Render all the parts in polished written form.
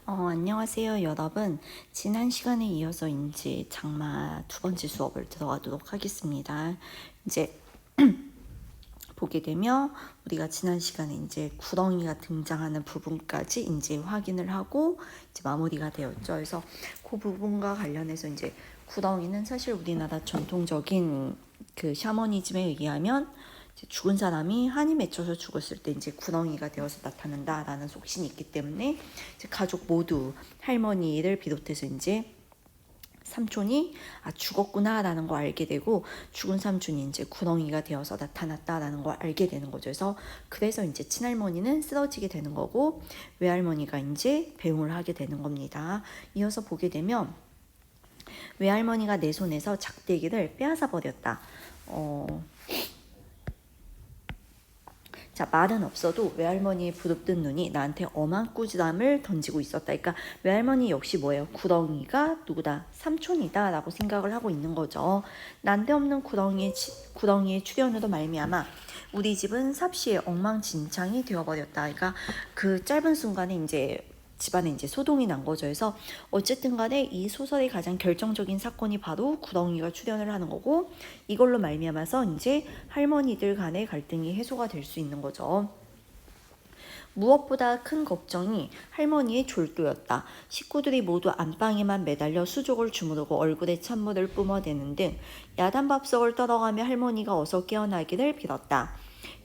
안녕하세요, 여러분. 지난 시간에 이어서 이제 장마 두 번째 수업을 들어가도록 하겠습니다. 이제 보게 되면 우리가 지난 시간에 이제 구덩이가 등장하는 부분까지 이제 확인을 하고 이제 마무리가 되었죠. 그래서 그 부분과 관련해서 이제 구덩이는 사실 우리나라 전통적인 그 샤머니즘에 의하면 죽은 사람이 한이 맺혀서 죽었을 때 이제 구덩이가 되어서 나타난다라는 속신이 있기 때문에 이제 가족 모두 할머니를 비롯해서 이제 삼촌이 죽었구나라는 걸 알게 되고 죽은 삼촌이 이제 구덩이가 되어서 나타났다라는 걸 알게 되는 거죠. 그래서 이제 친할머니는 쓰러지게 되는 거고 외할머니가 이제 배웅을 하게 되는 겁니다. 이어서 보게 되면 외할머니가 내 손에서 작대기를 빼앗아 버렸다. 자, 말은 없어도 외할머니의 부릅뜬 눈이 나한테 엄한 꾸지람을 던지고 있었다. 그러니까 외할머니 역시 뭐예요? 구덩이가 누구다? 삼촌이다 라고 생각을 하고 있는 거죠. 난데없는 구덩이의 출현으로 말미암아 우리 집은 삽시에 엉망진창이 되어버렸다. 그러니까 그 짧은 순간에 이제 집안에 이제 소동이 난 거죠. 그래서 어쨌든 간에 이 소설의 가장 결정적인 사건이 바로 구덩이가 출현을 하는 거고 이걸로 말미암아서 이제 할머니들 간의 갈등이 해소가 될 수 있는 거죠. 무엇보다 큰 걱정이 할머니의 졸도였다. 식구들이 모두 안방에만 매달려 수족을 주무르고 얼굴에 찬물을 뿜어대는 등 야단밥석을 떨어가며 할머니가 어서 깨어나기를 빌었다.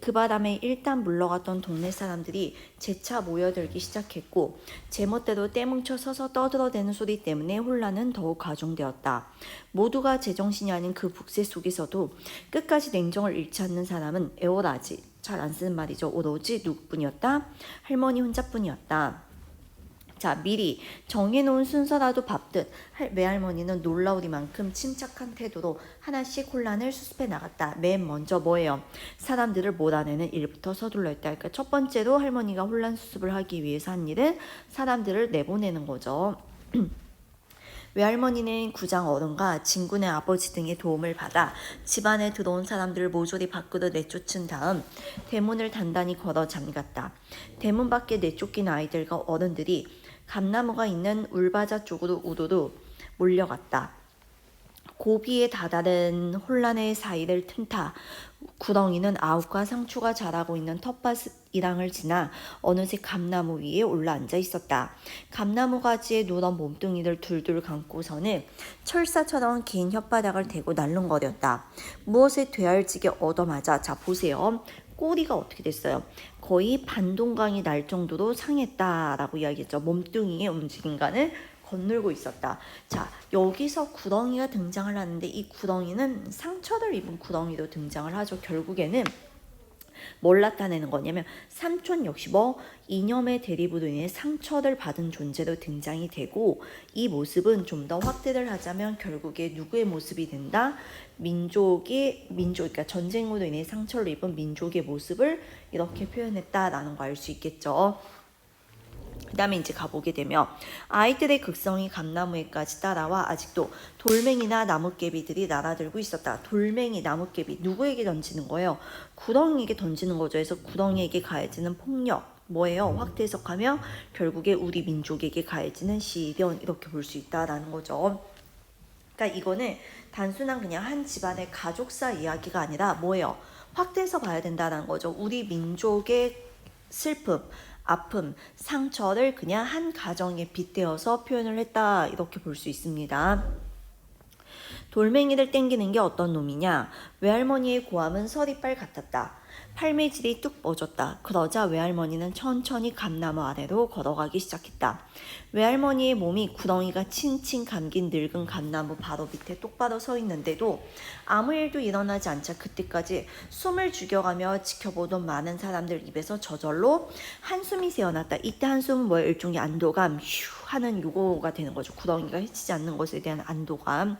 그 바람에 일단 물러갔던 동네 사람들이 재차 모여들기 시작했고 제멋대로 떼뭉쳐 서서 떠들어대는 소리 때문에 혼란은 더욱 가중되었다. 모두가 제정신이 아닌 그 북새 속에서도 끝까지 냉정을 잃지 않는 사람은 에오라지, 잘 안 쓰는 말이죠. 오로지 누구뿐이었다? 할머니 혼자뿐이었다. 자, 미리 정해놓은 순서라도 밟듯 외할머니는 놀라우리만큼 침착한 태도로 하나씩 혼란을 수습해 나갔다. 맨 먼저 뭐예요? 사람들을 몰아내는 일부터 서둘러 했다. 그러니까 첫 번째로 할머니가 혼란 수습을 하기 위해서 한 일은 사람들을 내보내는 거죠. 외할머니는 구장 어른과 진군의 아버지 등의 도움을 받아 집안에 들어온 사람들을 모조리 밖으로 내쫓은 다음 대문을 단단히 걸어 잠갔다. 대문 밖에 내쫓긴 아이들과 어른들이 감나무가 있는 울바자 쪽으로 우르르 몰려갔다. 고비에 다다른 혼란의 사이를 틈타 구덩이는 아욱과 상추가 자라고 있는 텃밭이랑을 지나 어느새 감나무 위에 올라앉아 있었다. 감나무 가지에 누런 몸뚱이를 둘둘 감고서는 철사처럼 긴 혓바닥을 대고 날름거렸다. 무엇에 되알지게 얻어맞아. 자, 보세요. 꼬리가 어떻게 됐어요? 거의 반동강이 날 정도로 상했다라고 이야기했죠. 몸뚱이의 움직임과는 건널고 있었다. 자, 여기서 구덩이가 등장을 하는데 이 구덩이는 상처를 입은 구덩이로 등장을 하죠. 결국에는 뭘 나타내는 거냐면 삼촌 역시 이념의 대립으로 인해 상처를 받은 존재로 등장이 되고 이 모습은 좀 더 확대를 하자면 결국에 누구의 모습이 된다? 그러니까 전쟁으로 인해 상처를 입은 민족의 모습을 이렇게 표현했다라는 거 알 수 있겠죠. 그 다음에 이제 가보게 되면 아이들의 극성이 감나무에까지 따라와 아직도 돌멩이나 나뭇개비들이 날아들고 있었다. 돌멩이, 나뭇개비 누구에게 던지는 거예요? 구덩이에게 던지는 거죠. 그래서 구덩이에게 가해지는 폭력 뭐예요? 확대 해석하면 결국에 우리 민족에게 가해지는 시련 이렇게 볼 수 있다라는 거죠. 그러니까 이거는 단순한 그냥 한 집안의 가족사 이야기가 아니라 뭐예요? 확대해서 봐야 된다는 거죠. 우리 민족의 슬픔, 아픔, 상처를 그냥 한 가정에 빗대어서 표현을 했다 이렇게 볼 수 있습니다. 돌멩이를 땡기는 게 어떤 놈이냐? 외할머니의 고함은 서리빨 같았다. 팔매질이 뚝 뻗었다. 그러자 외할머니는 천천히 감나무 아래로 걸어가기 시작했다. 외할머니의 몸이 구덩이가 칭칭 감긴 늙은 감나무 바로 밑에 똑바로 서 있는데도 아무 일도 일어나지 않자 그때까지 숨을 죽여가며 지켜보던 많은 사람들 입에서 저절로 한숨이 새어났다. 이때 한숨은 뭐예요? 일종의 안도감, 휴 하는 요거가 되는 거죠. 구덩이가 해치지 않는 것에 대한 안도감.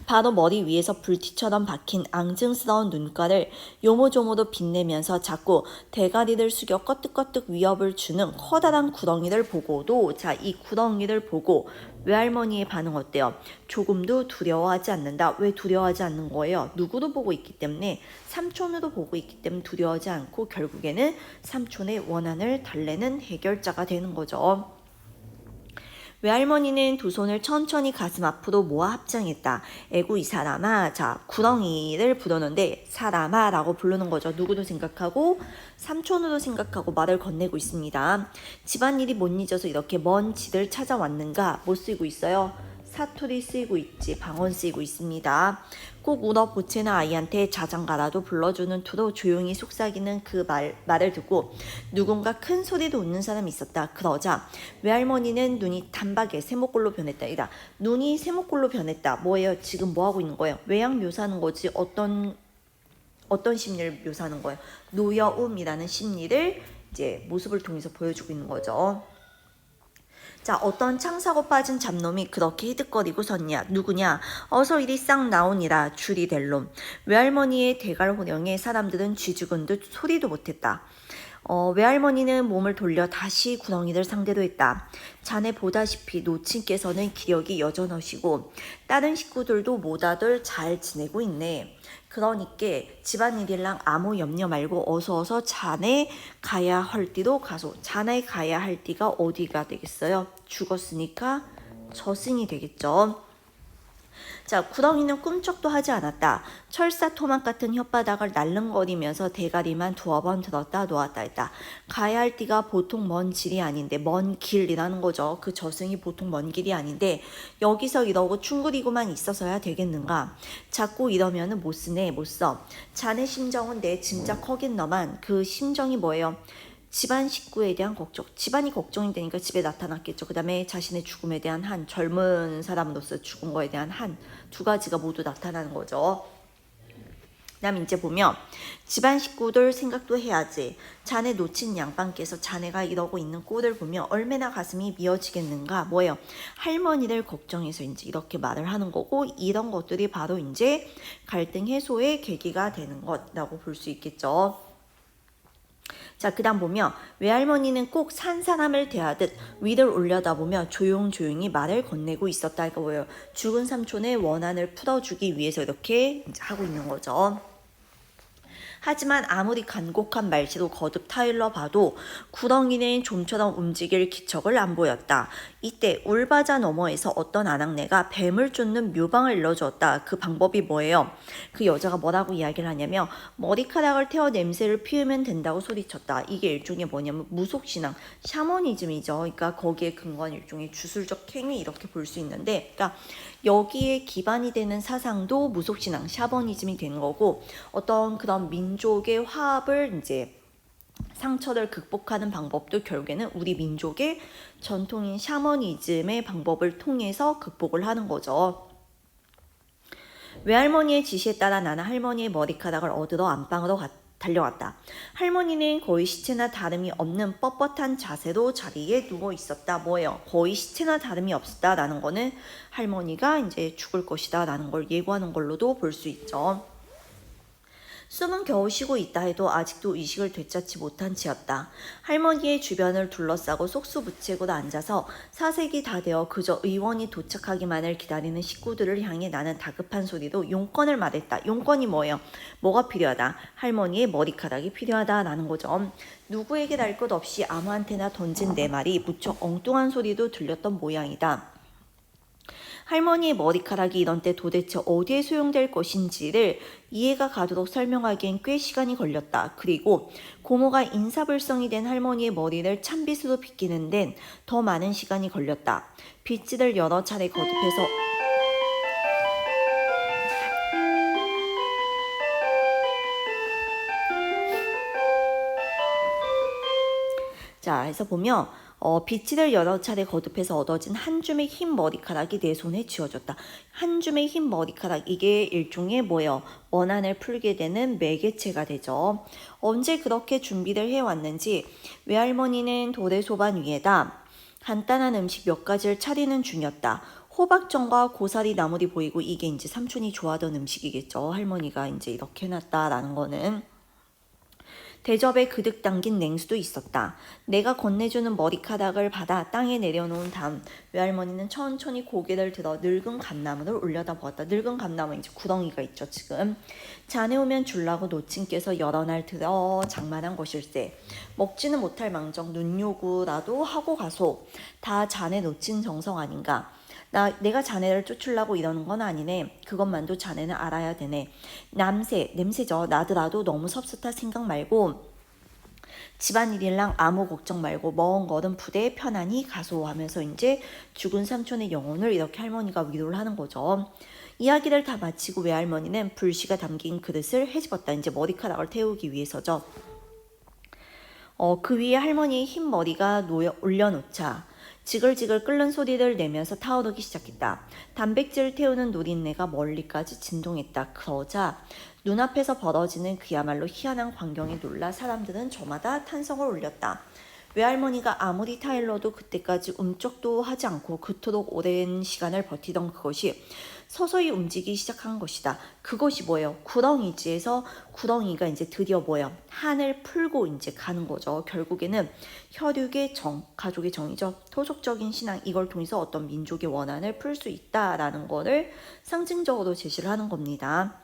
바로 머리 위에서 불티처럼 박힌 앙증스러운 눈가를 요모조모도 빛내면서 자꾸 대가리를 숙여 꺼뜩꺼뜩 위협을 주는 커다란 구덩이를 보고도 이 구덩이를 보고 외할머니의 반응 어때요? 조금도 두려워하지 않는다. 왜 두려워하지 않는 거예요? 누구도 보고 있기 때문에 삼촌으로 보고 있기 때문에 두려워하지 않고 결국에는 삼촌의 원한을 달래는 해결자가 되는 거죠. 외할머니는 두 손을 천천히 가슴 앞으로 모아 합장했다. 에구 이 사람아. 자, 구렁이를 부르는데 사람아 라고 부르는 거죠. 누구도 생각하고 삼촌으로 생각하고 말을 건네고 있습니다. 집안일이 못 잊어서 이렇게 먼 집을 찾아왔는가? 못 쓰이고 있어요. 사투리 쓰이고 있지. 방언 쓰이고 있습니다. 꼭 울어 보채는 아이한테 자장가라도 불러주는 투로 조용히 속삭이는 그 말을 듣고 누군가 큰 소리로 웃는 사람이 있었다. 그러자 외할머니는 눈이 단박에 세모꼴로 변했다. 이다. 눈이 세모꼴로 변했다. 뭐예요? 지금 뭐 하고 있는 거예요? 외양 묘사하는 거지. 어떤 심리를 묘사하는 거예요? 노여움이라는 심리를 이제 모습을 통해서 보여주고 있는 거죠. 자, 어떤 창사고 빠진 잡놈이 그렇게 히득거리고 섰냐? 누구냐? 어서 이리 싹 나오니라. 줄이 될 놈. 외할머니의 대갈 호령에 사람들은 쥐 죽은 듯 소리도 못했다. 외할머니는 몸을 돌려 다시 구렁이를 상대로 했다. 자네 보다시피 노친께서는 기력이 여전하시고 다른 식구들도 모다들 잘 지내고 있네. 그러니까 집안일이랑 아무 염려 말고 어서 자네 가야 할 띠로 가소. 자네 가야 할 띠가 어디가 되겠어요? 죽었으니까 저승이 되겠죠. 자, 구렁이는 꿈쩍도 하지 않았다. 철사 토막 같은 혓바닥을 날름거리면서 대가리만 두어 번 들었다 놓았다 했다. 가야 할 띠가 보통 먼 길이 아닌데, 먼 길이라는 거죠. 그 저승이 보통 먼 길이 아닌데 여기서 이러고 충구리고만 있어서야 되겠는가. 자꾸 이러면은 못 쓰네. 못 써. 자네 심정은 내 짐작하겠너만 그 심정이 뭐예요? 집안 식구에 대한 걱정. 집안이 걱정이 되니까 집에 나타났겠죠. 그 다음에 자신의 죽음에 대한 한, 젊은 사람으로서 죽은 거에 대한 한, 두 가지가 모두 나타나는 거죠. 그 다음 이제 보면 집안 식구들 생각도 해야지. 자네 놓친 양반께서 자네가 이러고 있는 꼴을 보면 얼마나 가슴이 미어지겠는가. 뭐예요? 할머니를 걱정해서 이제 이렇게 말을 하는 거고, 이런 것들이 바로 이제 갈등 해소의 계기가 되는 것이라고 볼 수 있겠죠. 자, 그 다음 보면 외할머니는 꼭 산 사람을 대하듯 위를 올려다보며 조용조용히 말을 건네고 있었다. 이거 뭐예요? 죽은 삼촌의 원한을 풀어주기 위해서 이렇게 하고 있는 거죠. 하지만 아무리 간곡한 말씨로 거듭 타일러 봐도 구렁이는 좀처럼 움직일 기척을 안 보였다. 이때 울바자 너머에서 어떤 아낙네가 뱀을 쫓는 묘방을 일러주었다. 그 방법이 뭐예요? 그 여자가 뭐라고 이야기를 하냐면 머리카락을 태워 냄새를 피우면 된다고 소리쳤다. 이게 일종의 뭐냐면 무속신앙, 샤머니즘이죠. 그러니까 거기에 근거한 일종의 주술적 행위 이렇게 볼 수 있는데, 그러니까 여기에 기반이 되는 사상도 무속신앙, 샤머니즘이 되는 거고, 어떤 그런 민족의 화합을 이제 상처를 극복하는 방법도 결국에는 우리 민족의 전통인 샤머니즘의 방법을 통해서 극복을 하는 거죠. 외할머니의 지시에 따라 나는 할머니의 머리카락을 얻으러 안방으로 달려왔다. 할머니는 거의 시체나 다름이 없는 뻣뻣한 자세로 자리에 누워 있었다. 뭐예요? 거의 시체나 다름이 없었다라는 거는 할머니가 이제 죽을 것이다라는 걸 예고하는 걸로도 볼 수 있죠. 숨은 겨우 쉬고 있다 해도 아직도 의식을 되찾지 못한 채였다. 할머니의 주변을 둘러싸고 속수무책으로 앉아서 사색이 다 되어 그저 의원이 도착하기만을 기다리는 식구들을 향해 나는 다급한 소리로 용건을 말했다. 용건이 뭐예요? 뭐가 필요하다? 할머니의 머리카락이 필요하다라는 거죠. 누구에게 날 것 없이 아무한테나 던진 내 말이 무척 엉뚱한 소리도 들렸던 모양이다. 할머니의 머리카락이 이런 때 도대체 어디에 소용될 것인지를 이해가 가도록 설명하기엔 꽤 시간이 걸렸다. 그리고 고모가 인사불성이 된 할머니의 머리를 찬빗으로 빗기는 데는 더 많은 시간이 걸렸다. 빗질을 여러 차례 거듭해서 자, 해서 보면 빗질을 여러 차례 거듭해서 얻어진 한 줌의 흰 머리카락이 내 손에 쥐어졌다. 한 줌의 흰 머리카락, 이게 일종의 뭐예요? 원한을 풀게 되는 매개체가 되죠. 언제 그렇게 준비를 해왔는지 외할머니는 도래소반 위에다 간단한 음식 몇 가지를 차리는 중이었다. 호박전과 고사리 나물이 보이고 이게 이제 삼촌이 좋아하던 음식이겠죠. 할머니가 이제 이렇게 해놨다라는 거는. 대접에 그득 담긴 냉수도 있었다. 내가 건네주는 머리카락을 받아 땅에 내려놓은 다음 외할머니는 천천히 고개를 들어 늙은 감나무를 올려다보았다. 늙은 감나무 이제 구덩이가 있죠 지금. 자네 오면 줄라고 노친께서 여러 날 들어 장만한 것일세. 먹지는 못할 망정 눈요구라도 하고 가소. 다 자네 놓친 정성 아닌가. 내가 자네를 쫓으려고 이러는 건 아니네. 그것만도 자네는 알아야 되네. 냄새죠. 나더라도 너무 섭섭할 생각 말고 집안일이랑 아무 걱정 말고 먼 걸음 부대에 편안히 가소 하면서 이제 죽은 삼촌의 영혼을 이렇게 할머니가 위로를 하는 거죠. 이야기를 다 마치고 외할머니는 불씨가 담긴 그릇을 헤집었다. 이제 머리카락을 태우기 위해서죠. 그 위에 할머니의 흰 머리가 올려놓자 지글지글 끓는 소리를 내면서 타오르기 시작했다. 단백질을 태우는 누린내가 멀리까지 진동했다. 그러자 눈앞에서 벌어지는 그야말로 희한한 광경에 놀라 사람들은 저마다 탄성을 올렸다. 외할머니가 아무리 타일러도 그때까지 움쩍도 하지 않고 그토록 오랜 시간을 버티던 그것이 서서히 움직이기 시작한 것이다. 그것이 뭐예요? 구덩이지에서 구덩이가 이제 드디어 뭐예요? 한을 풀고 이제 가는 거죠. 결국에는 혈육의 정, 가족의 정이죠. 토속적인 신앙, 이걸 통해서 어떤 민족의 원한을 풀 수 있다라는 거를 상징적으로 제시를 하는 겁니다.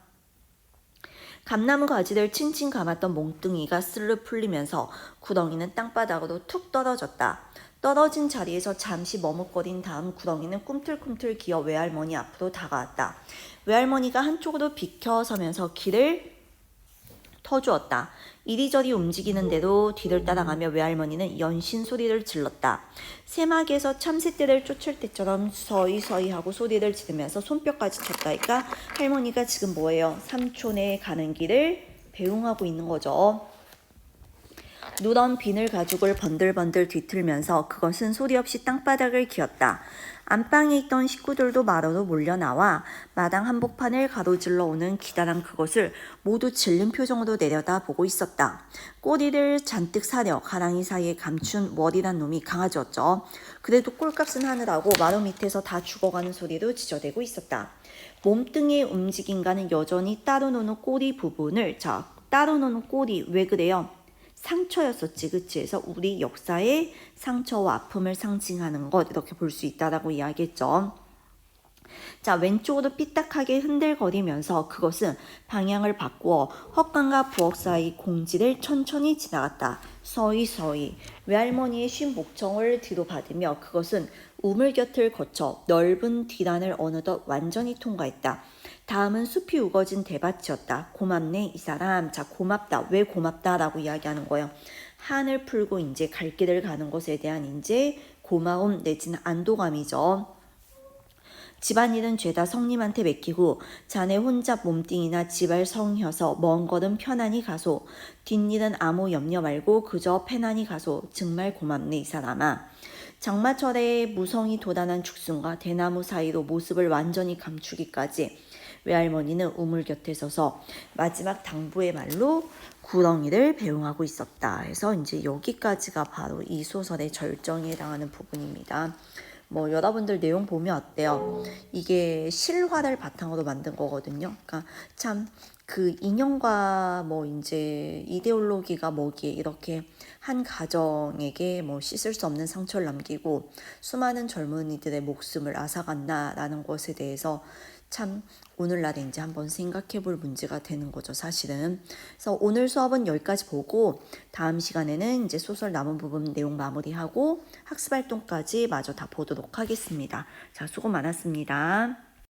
감나무 가지를 칭칭 감았던 몽둥이가 스르르 풀리면서 구덩이는 땅바닥으로 툭 떨어졌다. 떨어진 자리에서 잠시 머뭇거린 다음 구덩이는 꿈틀꿈틀 기어 외할머니 앞으로 다가왔다. 외할머니가 한쪽으로 비켜서면서 길을 터주었다. 이리저리 움직이는 대로 뒤를 따라가며 외할머니는 연신 소리를 질렀다. 새마기에서 참새떼를 쫓을 때처럼 서이서이 하고 소리를 지르면서 손뼉까지 쳤다니까 할머니가 지금 뭐예요? 삼촌에 가는 길을 배웅하고 있는 거죠. 누런 비늘 가죽을 번들번들 뒤틀면서 그것은 소리 없이 땅바닥을 기었다. 안방에 있던 식구들도 마루로 몰려나와 마당 한복판을 가로질러 오는 기다란 그것을 모두 질린 표정으로 내려다보고 있었다. 꼬리를 잔뜩 사려 가랑이 사이에 감춘 머리란 놈이 강아지였죠. 그래도 꼴값은 하느라고 마루 밑에서 다 죽어가는 소리로 지저대고 있었다. 몸뚱이의 움직임과는 여전히 따로 노는 꼬리 부분을 따로 노는 꼬리 왜 그래요? 상처였었지, 그치? 그래서 우리 역사의 상처와 아픔을 상징하는 것 이렇게 볼 수 있다라고 이야기했죠. 자, 왼쪽으로 삐딱하게 흔들거리면서 그것은 방향을 바꾸어 헛간과 부엌 사이 공지를 천천히 지나갔다. 서이서이 외할머니의 쉰 목청을 뒤로 받으며 그것은 우물 곁을 거쳐 넓은 뒤란을 어느덧 완전히 통과했다. 다음은 숲이 우거진 대밭이었다. 고맙네 이 사람. 자, 고맙다. 왜 고맙다라고 이야기하는 거예요. 한을 풀고 이제 갈 길을 가는 것에 대한 이제 고마움 내지는 안도감이죠. 집안일은 죄다 성님한테 맡기고 자네 혼자 몸뚱이나 집알 성혀서 먼 걸음 편안히 가소. 뒷일은 아무 염려 말고 그저 편안히 가소. 정말 고맙네 이 사람아. 장마철에 무성이 돋아난 죽순과 대나무 사이로 모습을 완전히 감추기까지 외할머니는 우물 곁에 서서 마지막 당부의 말로 구덩이를 배웅하고 있었다. 해서 이제 여기까지가 바로 이 소설의 절정에 해당하는 부분입니다. 뭐 여러분들 내용 보면 어때요? 이게 실화를 바탕으로 만든 거거든요. 그러니까 참 그 인형과 뭐 이제 이데올로기가 뭐기에 이렇게 한 가정에게 뭐 씻을 수 없는 상처를 남기고 수많은 젊은이들의 목숨을 앗아갔나라는 것에 대해서 참 오늘날에 이제 한번 생각해 볼 문제가 되는 거죠, 사실은. 그래서 오늘 수업은 여기까지 보고 다음 시간에는 이제 소설 남은 부분 내용 마무리하고 학습 활동까지 마저 다 보도록 하겠습니다. 자, 수고 많았습니다.